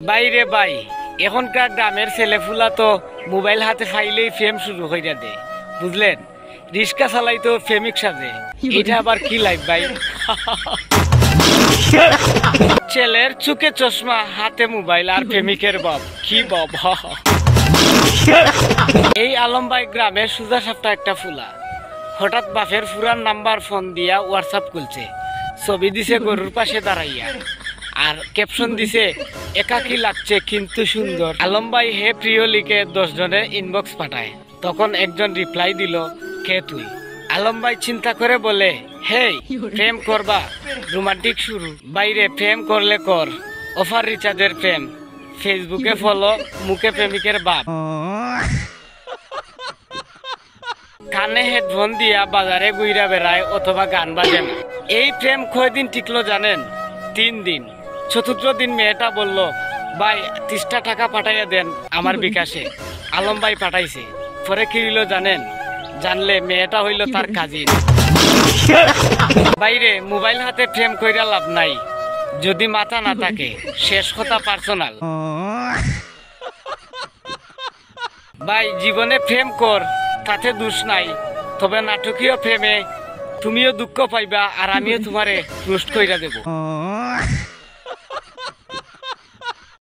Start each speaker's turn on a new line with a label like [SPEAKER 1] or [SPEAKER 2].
[SPEAKER 1] বাইরে ভাই, এখনকার গ্রামের ছেলেফুলা তো মোবাইল হাতে ফাইলেই ফেম শুরু হইয়া দে, বুঝলেন? রিক্সা চালাই তো ফেমিক সাজে। এটা আবার কি লাইফ ভাই? ছেলের চোখে চশমা, হাতে মোবাইল আর প্রেমিকের বাপ, কি বাপ! এই আলম ভাই গ্রামের সুজা সাপটা একটা ফুলা। হঠাৎ বাপের ফুরান নাম্বার ফোন দিয়া হোয়াটসঅ্যাপ খুলছে, ছবি দিছে গরুর পাশে দাঁড়াইয়া, আর ক্যাপশন দিছে একাকী লাগছে কিন্তু সুন্দর। আলম ভাই হে প্রিয় লিখে 10 জনের ইনবক্স পাঠায়। তখন একজন রিপ্লাই দিল, কে তুই? আলম ভাই চিন্তা করে বলে, হেই, প্রেম করবা? রোমান্টিক শুরু। বাইরে প্রেম করলে কর, অফার রিচার্জের প্রেম, ফেসবুকে ফলো, মুখে প্রেমিকের বাপ। কানে হেডফোন দিয়া বাজারে গুইরা বেড়ায় অথবা গান বাজে না। এই প্রেম কয়দিন টিকলো জানেন? 3 দিন। চতুর্থ দিন মেয়েটা বলল, ভাই 30টা টাকা পাঠাইয়া দেন আমার বিকাশে। আলম ভাই পাঠাইছে। পরে কি হইল জানেন? জানলে মেয়েটা হইল তার কাজিন। বাইরে মোবাইল হাতে প্রেম কইরা লাভ নাই, যদি মাথা না থাকে। শেষ কথা পার্সোনাল। ভাই জীবনে প্রেম কর, তাতে দোষ নাই। তবে নাটকীয় প্রেমে তুমিও দুঃখ পাইবা আর আমিও তোমারে রোস্ট কইরা দেব।